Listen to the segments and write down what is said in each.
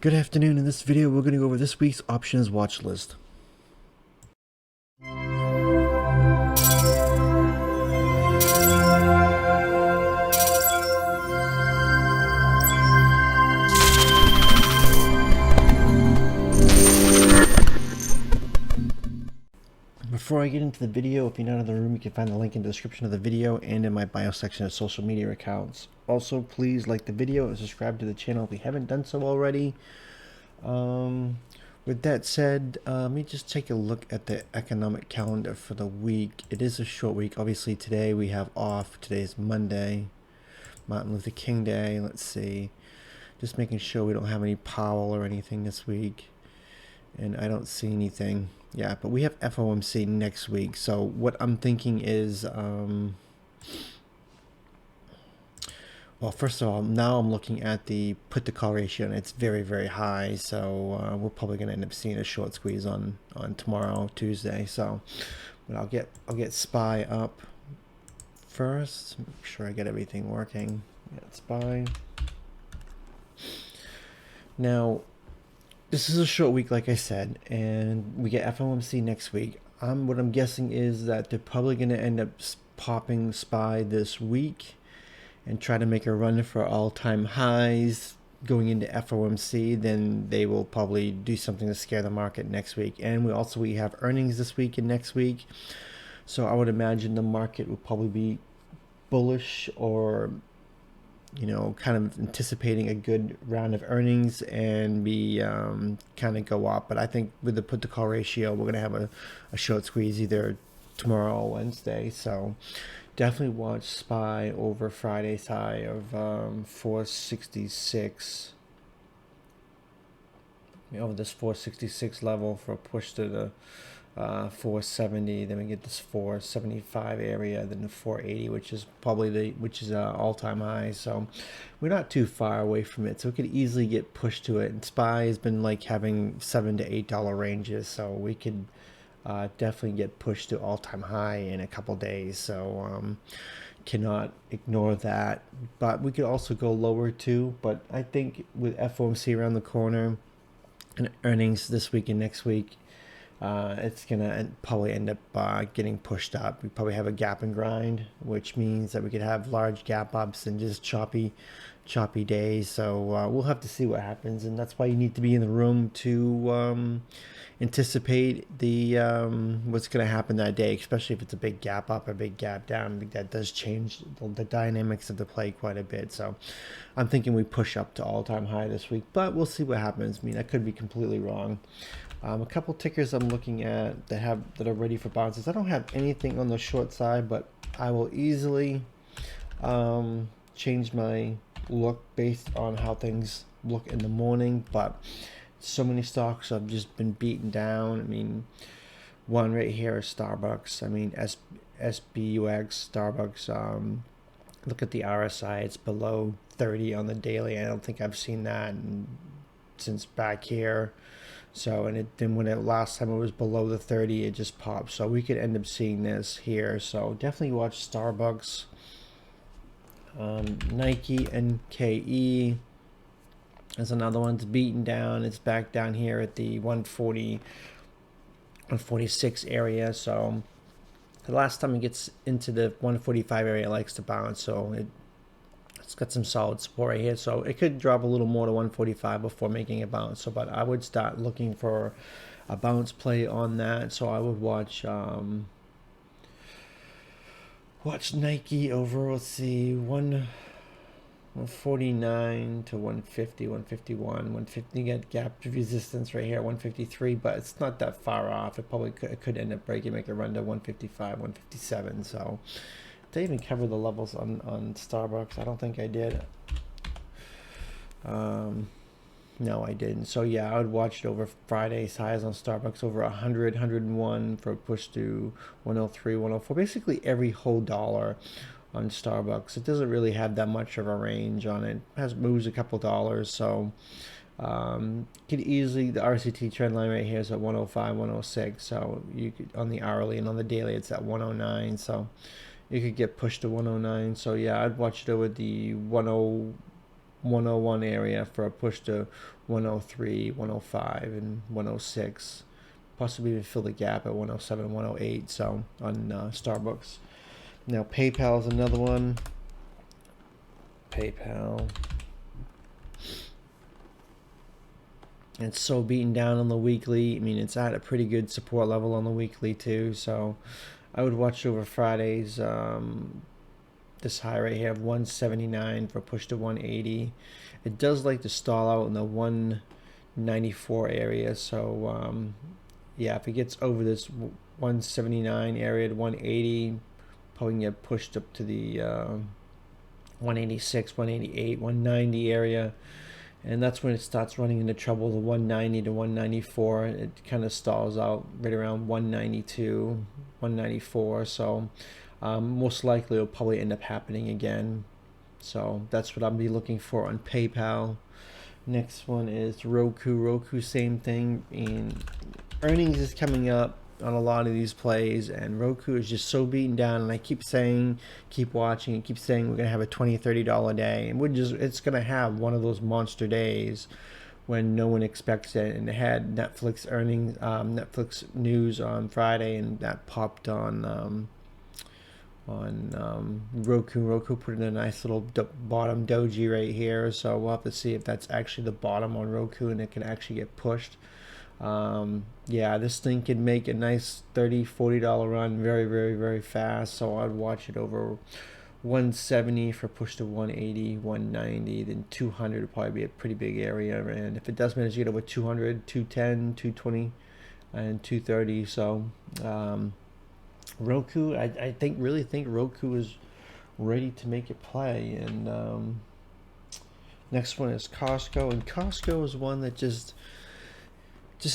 Good afternoon. In this video, we're going to go over this week's options watch list. Before I get into the video, if you're not in the room, you can find the link in the description of the video and in my bio section of social media accounts. Also, please like the video and subscribe to the channel if you haven't done so already. With that said, let me just take a look at the economic calendar for the week. It is a short week. Obviously, today we have off. Today is Monday, Martin Luther King Day. Let's see. Just making sure we don't have any Powell or anything this week. And I don't see anything. Yeah, but we have FOMC next week. So what I'm thinking is, well, first of all, now I'm looking at the put to call ratio, and it's very, very high. So we're probably going to end up seeing a short squeeze on tomorrow, Tuesday. So, but I'll get SPY up first. Make sure I get everything working. Yeah, SPY. Now, this is a short week, like I said, and we get FOMC next week. What I'm guessing is that they're probably going to end up popping SPY this week and try to make a run for all-time highs going into FOMC. Then they will probably do something to scare the market next week. And we have earnings this week and next week. So I would imagine the market will probably be bullish, or kind of anticipating a good round of earnings and be kind of go up. But I think with the put to call ratio, we're going to have a short squeeze either tomorrow or Wednesday. So definitely watch SPY over Friday's high of 466. Over this 466 level for a push to the 470. Then we get this 475 area, then the 480, which is probably all-time high. So we're not too far away from it, so we could easily get pushed to it. And SPY has been like having $7 to $8 ranges, so we could definitely get pushed to all-time high in a couple days. So cannot ignore that. But we could also go lower too. But I think with FOMC around the corner and earnings this week and next week, it's gonna probably end up getting pushed up. We probably have a gap and grind, which means that we could have large gap ups and just choppy days. So we'll have to see what happens, and that's why you need to be in the room to anticipate the what's going to happen that day, especially if it's a big gap up, a big gap down. I think that does change the dynamics of the play quite a bit. So I'm thinking we push up to all-time high this week, but we'll see what happens. I mean, I could be completely wrong. A couple tickers I'm looking at that are ready for bounces. I don't have anything on the short side, but I will easily change my look based on how things look in the morning. But so many stocks have just been beaten down. I mean, one right here is Starbucks. I mean, SBUX Starbucks. Look at the RSI; it's below 30 on the daily. I don't think I've seen that since back here. So, and then last time it was below the 30, it just popped. So we could end up seeing this here. So definitely watch Starbucks. Nike NKE is another one that's beaten down. It's back down here at the 140, 146 area. So the last time it gets into the 145 area, it likes to bounce. So it's got some solid support right here, so it could drop a little more to 145 before making a bounce. So, but I would start looking for a bounce play on that. So I would watch Nike over, let's see, 149 to 150, 151, 150. Get gap resistance right here, 153, but it's not that far off. It probably could end up breaking, make a run to 155, 157. So. Did I even cover the levels on Starbucks? I don't think I did. No, I didn't. So yeah, I would watch it over Friday's highs on Starbucks, over 100, 101 for a push to 103, 104. Basically every whole dollar on Starbucks. It doesn't really have that much of a range on it. It moves a couple dollars. So could easily, the RCT trend line right here is at 105, 106. So you could, on the hourly, and on the daily it's at 109. So you could get pushed to 109. So yeah, I'd watch it over the 10 101 area for a push to 103, 105, and 106. Possibly even fill the gap at 107, 108. So on StarBucks. Now PayPal is another one. PayPal. It's so beaten down on the weekly. I mean, it's at a pretty good support level on the weekly too. So I would watch over Fridays. This high right here of 179 for push to 180. It does like to stall out in the 194 area. So yeah, if it gets over this 179 area to 180, probably can get pushed up to the 186, 188, 190 area. And that's when it starts running into trouble, the 190 to 194. It kind of stalls out right around 192, 194. So most likely it'll probably end up happening again. So that's what I'll be looking for on PayPal. Next one is Roku. Roku, same thing. And earnings is coming up on a lot of these plays, and Roku is just so beaten down, and I keep saying, keep watching, and keep saying we're gonna have a $20-$30 day, and it's gonna have one of those monster days when no one expects it. And it had Netflix earnings, Netflix news on Friday, and that popped on Roku. Roku put in a nice little bottom doji right here, so we'll have to see if that's actually the bottom on Roku and it can actually get pushed. Yeah, this thing can make a nice $30-$40 run very, very, very fast. So I'd watch it over 170 for push to 180, 190, then 200 would probably be a pretty big area. And if it does manage to get over 200, 210, 220, and 230, so Roku, I really think Roku is ready to make it play. And next one is Costco, and Costco is one that just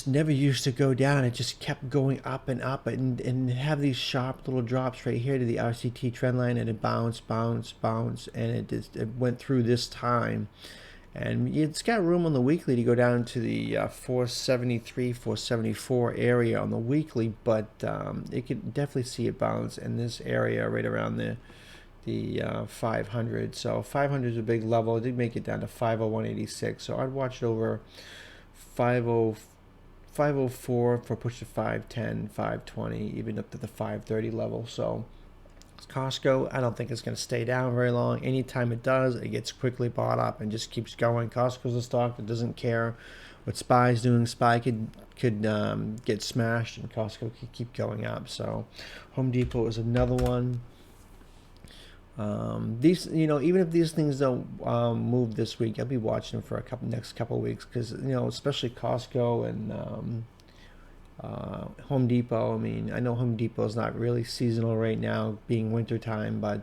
never used to go down. It just kept going up and up, and have these sharp little drops right here to the RCT trend line, and it bounced, and it went through this time. And it's got room on the weekly to go down to the 473, 474 area on the weekly, but it could definitely see it bounce in this area right around the 500. So 500 is a big level. It did make it down to 501.86. So I'd watch it over 504 for push to 510, 520, even up to the 530 level. So Costco, I don't think it's going to stay down very long. Anytime it does, it gets quickly bought up and just keeps going. Costco's a stock that doesn't care what SPY's doing. SPY could get smashed, and Costco could keep going up. So Home Depot is another one. These, even if these things don't move this week, I'll be watching them for next couple of weeks, because especially Costco and Home Depot. I mean, I know Home Depot is not really seasonal right now, being winter time, but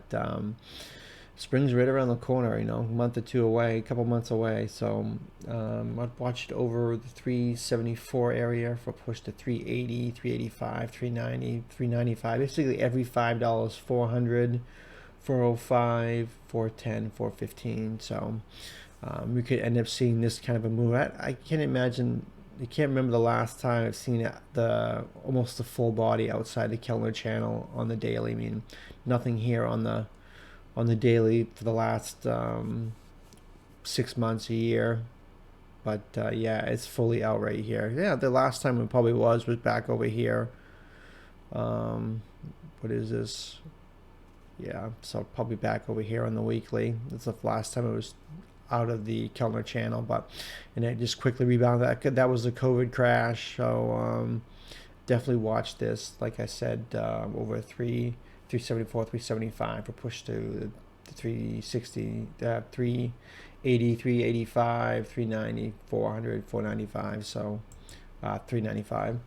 spring's right around the corner. A month or two away, a couple months away. So I've watched over the 374 area for push to 380, 385, 390, 395. Basically every $5, 400. 405, 410, 415. So we could end up seeing this kind of a move. I can't imagine. I can't remember the last time I've seen almost the full body outside the Kellner channel on the daily. I mean, nothing here on the daily for the last 6 months, a year. But yeah, it's fully out right here. Yeah, the last time it probably was back over here. What is this? Yeah, so probably back over here on the weekly. That's the last time it was out of the Kellner channel, and it just quickly rebounded. That was the COVID crash. So definitely watch this. Like I said, over 374, 375 for push to the 360, 380, 385, 390, 400, 495. So 395.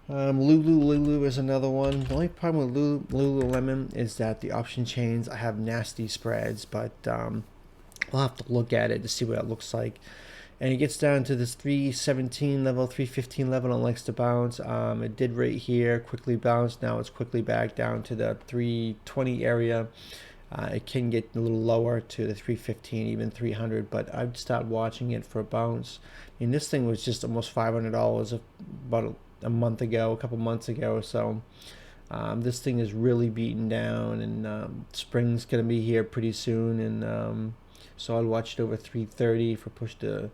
Lulu is another one. The only problem with Lululemon is that the option chains, I have nasty spreads, but we'll have to look at it to see what it looks like. And it gets down to this 317 level, 315 level, and likes to bounce. It did right here, quickly bounced. Now it's quickly back down to the 320 area. It can get a little lower to the 315, even 300, but I'd start watching it for a bounce. I mean, this thing was just almost $500 about a couple months ago. So this thing is really beaten down, and spring's gonna be here pretty soon, and So I'd watch it over 330 for push to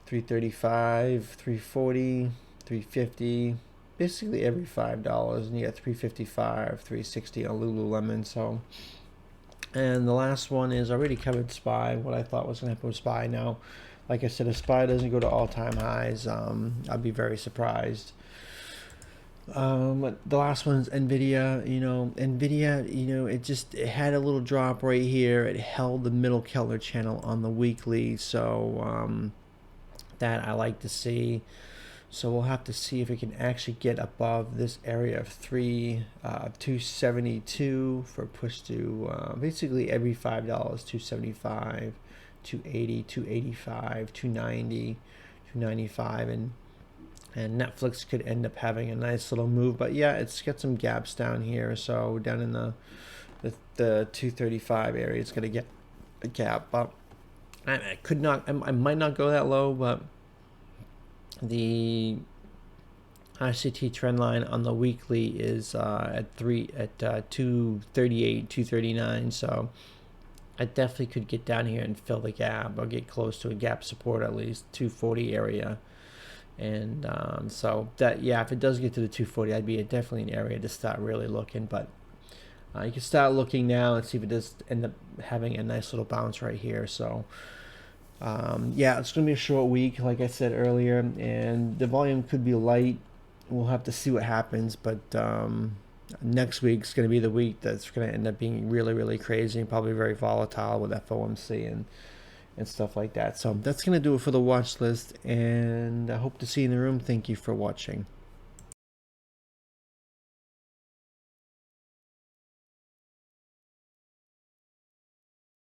335, 340, 350, basically every $5, and you get 355, 360 on Lululemon. So, and the last one is already covered SPY. What I thought was going to happen with SPY. Now, like I said, if SPY doesn't go to all-time highs, I'd be very surprised. The last one's Nvidia. Nvidia, it had a little drop right here. It held the middle Keller channel on the weekly, so that I like to see. So we'll have to see if we can actually get above this area of 272 for push to basically every $5, 275, 280, 285, 290, 295, and Netflix could end up having a nice little move. But yeah, it's got some gaps down here. So down in the 235 area, it's going to get a gap. But I might not go that low, but the RCT trend line on the weekly is at 238, 239. So I definitely could get down here and fill the gap, or get close to a gap support, at least 240 area. And so that, yeah, if it does get to the 240, that'd be definitely an area to start really looking. But you can start looking now and see if it does end up having a nice little bounce right here. So yeah, it's going to be a short week, like I said earlier, and the volume could be light. We'll have to see what happens, but next week's going to be the week that's going to end up being really, really crazy and probably very volatile with FOMC and stuff like that. So that's going to do it for the watch list, and I hope to see you in the room. Thank you for watching.